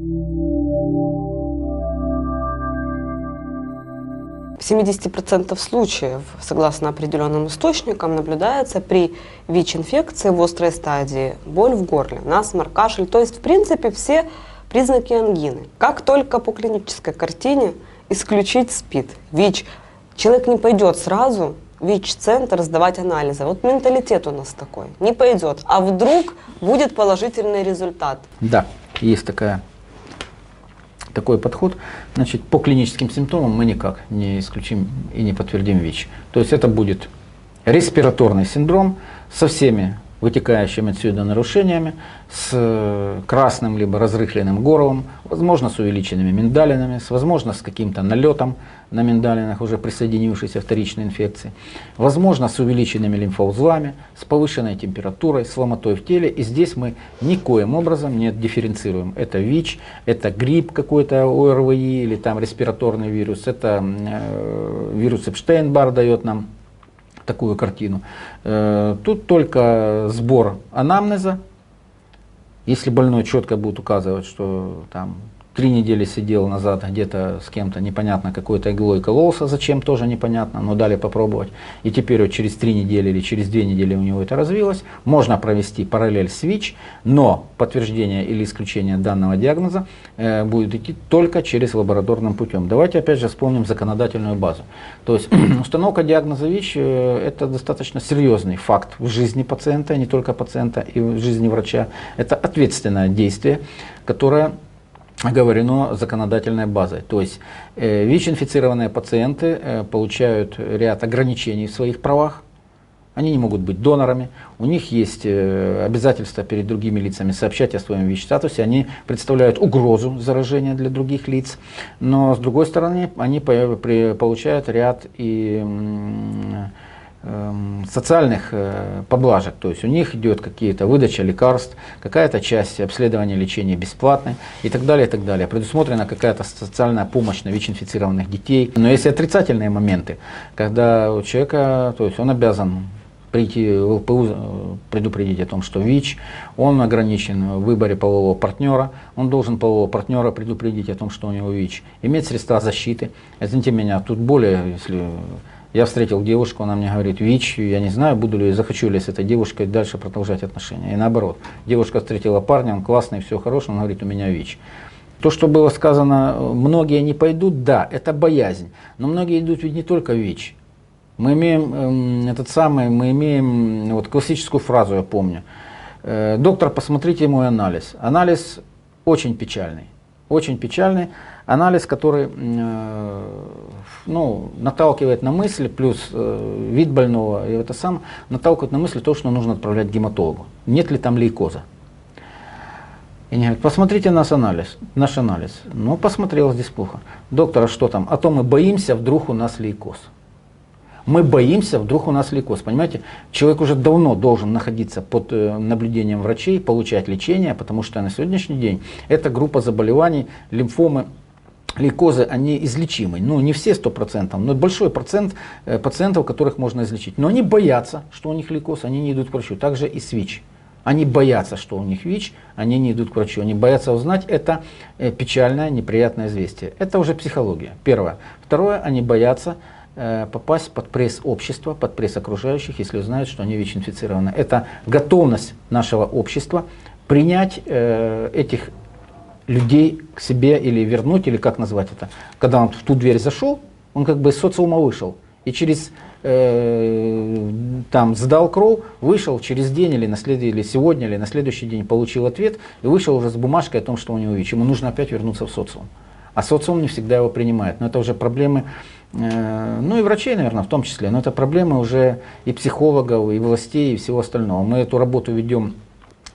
В 70% случаев, согласно определенным источникам, наблюдается при ВИЧ-инфекции в острой стадии боль в горле, насморк, кашель, то есть в принципе все признаки ангины. Как только по клинической картине исключить СПИД, ВИЧ, человек не пойдет сразу в ВИЧ-центр сдавать анализы. Вот менталитет у нас такой, не пойдет, а вдруг будет положительный результат. Да, есть такой подход. Значит, по клиническим симптомам мы никак не исключим и не подтвердим ВИЧ. То есть это будет респираторный синдром со всеми вытекающими отсюда нарушениями, с красным либо разрыхленным горлом, возможно, с увеличенными миндалинами, возможно, с каким-то налетом на миндалинах, уже присоединившейся вторичной инфекции, возможно, с увеличенными лимфоузлами, с повышенной температурой, с ломотой в теле. И здесь мы никоим образом не дифференцируем. Это ВИЧ, это грипп какой-то, ОРВИ или там респираторный вирус, это вирус Эпштейн-Бар дает нам такую картину. Тут только сбор анамнеза. Если больной четко будет указывать, что там 3 недели сидел назад где-то с кем-то непонятно какой-то иглой кололся, зачем тоже непонятно, но дали попробовать. И теперь вот через 3 недели или через 2 недели у него это развилось. Можно провести параллель с ВИЧ, но подтверждение или исключение данного диагноза будет идти только через лабораторным путем. Давайте опять же вспомним законодательную базу. То есть установка диагноза ВИЧ это достаточно серьезный факт в жизни пациента, не только пациента и в жизни врача. Это ответственное действие, которое оговорено законодательной базой. То есть ВИЧ-инфицированные пациенты получают ряд ограничений в своих правах. Они не могут быть донорами, у них есть обязательства перед другими лицами сообщать о своем ВИЧ-статусе, они представляют угрозу заражения для других лиц, но с другой стороны они получают ряд и социальных поблажек, то есть у них идет какие-то выдача лекарств, какая-то часть обследования лечения бесплатной и так далее, и так далее. Предусмотрена какая-то социальная помощь на ВИЧ-инфицированных детей. Но есть отрицательные моменты, когда у человека, то есть он обязан прийти в ЛПУ, предупредить о том, что ВИЧ, он ограничен в выборе полового партнера, он должен полового партнера предупредить о том, что у него ВИЧ, иметь средства защиты. Извините меня, тут более, если я встретил девушку, она мне говорит, ВИЧ, я не знаю, буду ли, захочу ли с этой девушкой дальше продолжать отношения. И наоборот, девушка встретила парня, он классный, все хорошо, он говорит, у меня ВИЧ. То, что было сказано, многие не пойдут, да, это боязнь, но многие идут ведь не только ВИЧ. Мы имеем мы имеем вот классическую фразу, я помню. Доктор, посмотрите мой анализ. Анализ очень печальный. Очень печальный анализ, который наталкивает на мысль, плюс вид больного, и это сам наталкивает на мысль то, что нужно отправлять к гематологу. Нет ли там лейкоза? И они говорят, посмотрите наш анализ. Ну, посмотрел, здесь плохо. Доктор, а что там? А то мы боимся, вдруг у нас лейкоз. Мы боимся, вдруг у нас лейкоз. Понимаете, человек уже давно должен находиться под наблюдением врачей, получать лечение, потому что на сегодняшний день эта группа заболеваний, лимфомы, лейкозы, они излечимы. Ну, не все 100%, но большой процент пациентов, которых можно излечить. Но они боятся, что у них лейкоз, они не идут к врачу. Также и с ВИЧ. Они боятся, что у них ВИЧ, они не идут к врачу. Они боятся узнать это печальное, неприятное известие. Это уже психология. Первое. Второе, они боятся попасть под пресс общества, под пресс окружающих, если узнают, что они ВИЧ-инфицированы. Это готовность нашего общества принять этих людей к себе или вернуть, или как назвать это. Когда он в ту дверь зашел, он как бы из социума вышел. И через сдал кровь, вышел через день или сегодня, или на следующий день получил ответ и вышел уже с бумажкой о том, что у него ВИЧ. Ему нужно опять вернуться в социум. А социум не всегда его принимает. Но это уже проблемы, ну и врачей, наверное, в том числе. Но это проблемы уже и психологов, и властей, и всего остального. Мы эту работу ведем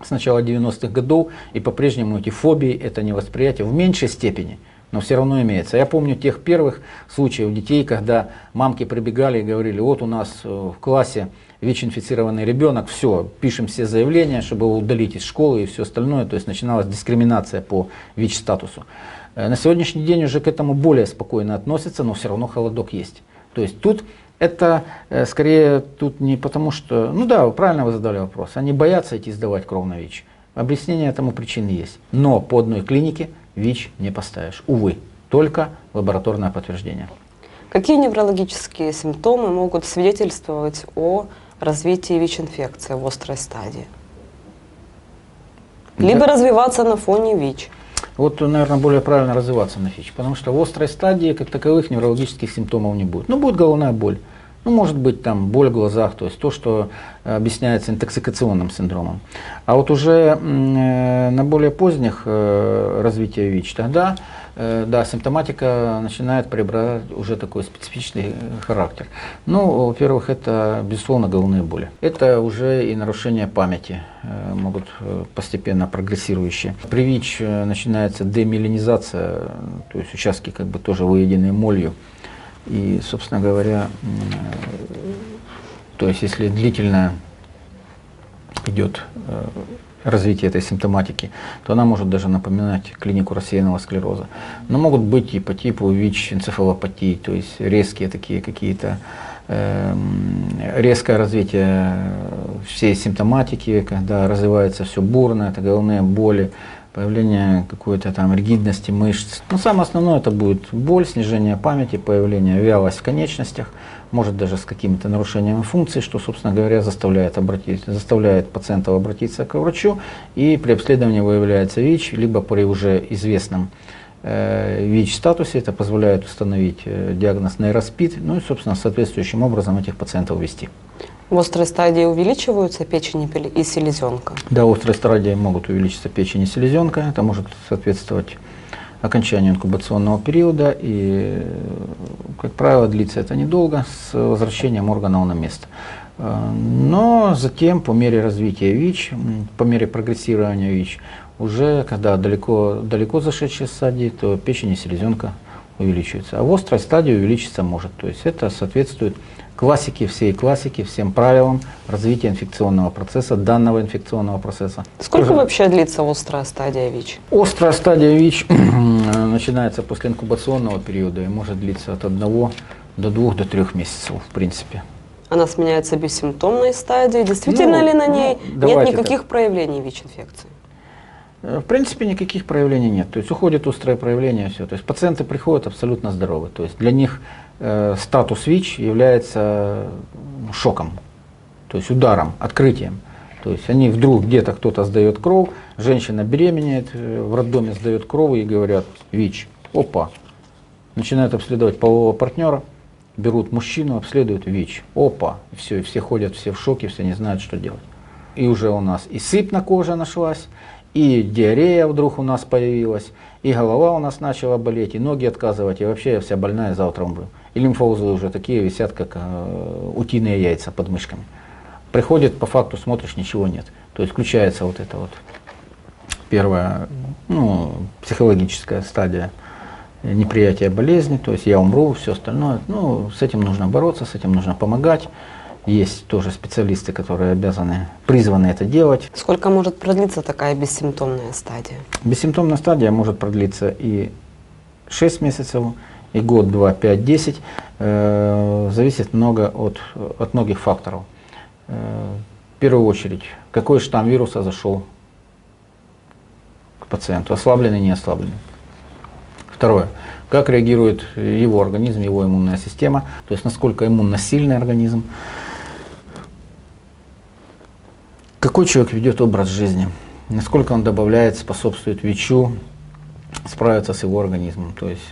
с начала 90-х годов, и по-прежнему эти фобии, это невосприятие в меньшей степени, но все равно имеется. Я помню тех первых случаев детей, когда мамки прибегали и говорили, вот у нас в классе ВИЧ-инфицированный ребенок, все, пишем все заявления, чтобы его удалить из школы и все остальное. То есть начиналась дискриминация по ВИЧ-статусу. На сегодняшний день уже к этому более спокойно относятся, но все равно холодок есть. То есть тут это скорее тут не потому, что, ну да, правильно вы задали вопрос, они боятся идти сдавать кровь на ВИЧ. Объяснение этому причины есть. Но по одной клинике ВИЧ не поставишь. Увы, только лабораторное подтверждение. Какие неврологические симптомы могут свидетельствовать о развитии ВИЧ-инфекции в острой стадии? Либо развиваться на фоне ВИЧ? Вот, наверное, более правильно развиваться на ВИЧ, потому что в острой стадии, как таковых, неврологических симптомов не будет. Ну, будет головная боль. Ну, может быть, там боль в глазах, то есть то, что объясняется интоксикационным синдромом. А вот уже на более поздних развитии ВИЧ, тогда да, симптоматика начинает приобретать уже такой специфичный характер. Ну, во-первых, это, безусловно, головные боли. Это уже и нарушение памяти, могут постепенно прогрессирующие. При ВИЧ начинается демиелинизация, то есть участки как бы тоже выеденные молью. И, собственно говоря, то есть если длительно идет развитие этой симптоматики, то она может даже напоминать клинику рассеянного склероза. Но могут быть и по типу ВИЧ-энцефалопатии, то есть резкие такие какие-то, резкое развитие всей симптоматики, когда развивается все бурно, это головные боли, появление какой-то там ригидности мышц. Но самое основное это будет боль, снижение памяти, появление вялость в конечностях, может даже с какими-то нарушениями функций, что, собственно говоря, заставляет пациентов обратиться к врачу, и при обследовании выявляется ВИЧ, либо при уже известном ВИЧ-статусе, это позволяет установить диагноз нейроспид, ну и, собственно, соответствующим образом этих пациентов вести. В острой стадии увеличиваются печень и селезенка? Да, в острой стадии могут увеличиться печень и селезенка, это может соответствовать окончанию инкубационного периода, и, как правило, длится это недолго, с возвращением органов на место. Но затем, по мере развития ВИЧ, по мере прогрессирования ВИЧ, уже когда далеко зашедшие стадии, то печень и селезенка увеличиваются. А в острой стадии увеличиться может. То есть это соответствует классике, всем правилам развития инфекционного процесса, данного инфекционного процесса. Сколько вообще длится острая стадия ВИЧ? Острая стадия ВИЧ начинается после инкубационного периода и может длиться от 1 до 2 до 3 месяцев, в принципе. Она сменяется бессимптомной стадией. Действительно ли на ней нет никаких проявлений ВИЧ-инфекции? В принципе, никаких проявлений нет. То есть уходит острое проявление, все. То есть пациенты приходят абсолютно здоровы. То есть для них статус ВИЧ является шоком, то есть ударом, открытием. То есть они вдруг где-то кто-то сдает кровь, женщина беременеет, в роддоме сдает кровь и говорят: ВИЧ. Опа. Начинают обследовать полового партнера, берут мужчину, обследуют ВИЧ. Опа. И все, и все ходят, все в шоке, все не знают, что делать. И уже у нас и сыпь на коже нашлась, и диарея вдруг у нас появилась, и голова у нас начала болеть, и ноги отказывать, и вообще я вся больная, завтра умру. И лимфоузлы уже такие висят, как утиные яйца под мышками. Приходит, по факту смотришь, ничего нет. То есть включается вот эта вот первая, психологическая стадия неприятия болезни, то есть я умру, все остальное. Ну, с этим нужно бороться, с этим нужно помогать. Есть тоже специалисты, которые призваны это делать. Сколько может продлиться такая бессимптомная стадия? Бессимптомная стадия может продлиться и 6 месяцев, и год, 2, 5, 10. Зависит много от многих факторов. В первую очередь, какой штамм вируса зашел к пациенту, ослабленный, не ослабленный. Второе, как реагирует его организм, его иммунная система, то есть насколько иммунно сильный организм. Какой человек ведет образ жизни, насколько он добавляет, способствует ВИЧу справиться с его организмом. То есть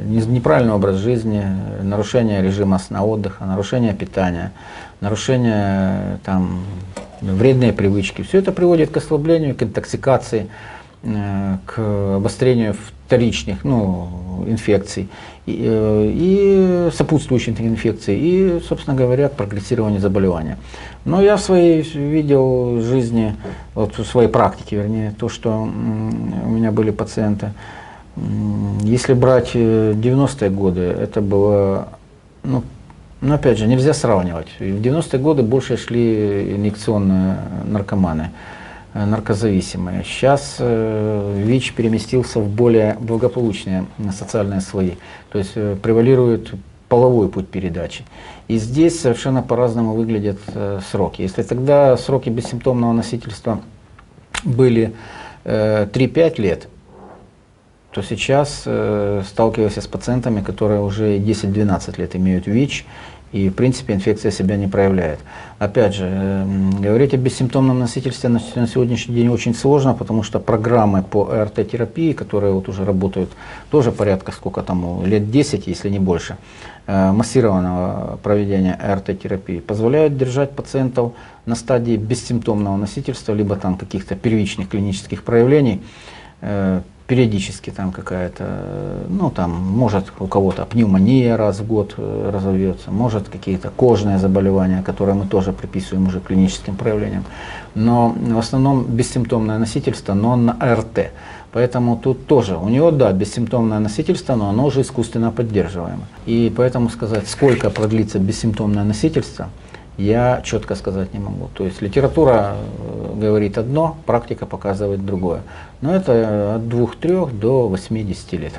неправильный образ жизни, нарушение режима сна, отдыха, нарушение питания, нарушение вредные привычки. Все это приводит к ослаблению, к интоксикации, к обострению вторичных инфекций и сопутствующих инфекций, и, собственно говоря, к прогрессированию заболевания. Но я видел в жизни, в своей практике, вернее, то, что у меня были пациенты. Если брать 90-е годы, это было, опять же, нельзя сравнивать. В 90-е годы больше шли инъекционные наркоманы, наркозависимые. Сейчас ВИЧ переместился в более благополучные социальные слои, то есть превалирует половой путь передачи. И здесь совершенно по-разному выглядят сроки. Если тогда сроки бессимптомного носительства были 3-5 лет, то сейчас сталкиваюсь с пациентами, которые уже 10-12 лет имеют ВИЧ, и в принципе инфекция себя не проявляет. Опять же, говорить о бессимптомном носительстве на сегодняшний день очень сложно, потому что программы по АРТ-терапии, которые вот уже работают тоже порядка сколько тому, лет 10, если не больше, массированного проведения АРТ-терапии, позволяют держать пациентов на стадии бессимптомного носительства, либо там каких-то первичных клинических проявлений, периодически там какая-то, ну там может у кого-то пневмония раз в год разовьется, может какие-то кожные заболевания, которые мы тоже приписываем уже клиническим проявлениям, но в основном бессимптомное носительство, но на АРТ. Поэтому тут тоже, у него да, бессимптомное носительство, но оно уже искусственно поддерживаемо. И поэтому сказать, сколько продлится бессимптомное носительство, я четко сказать не могу. То есть литература говорит одно, практика показывает другое. Но это от 2-3 до 80 лет.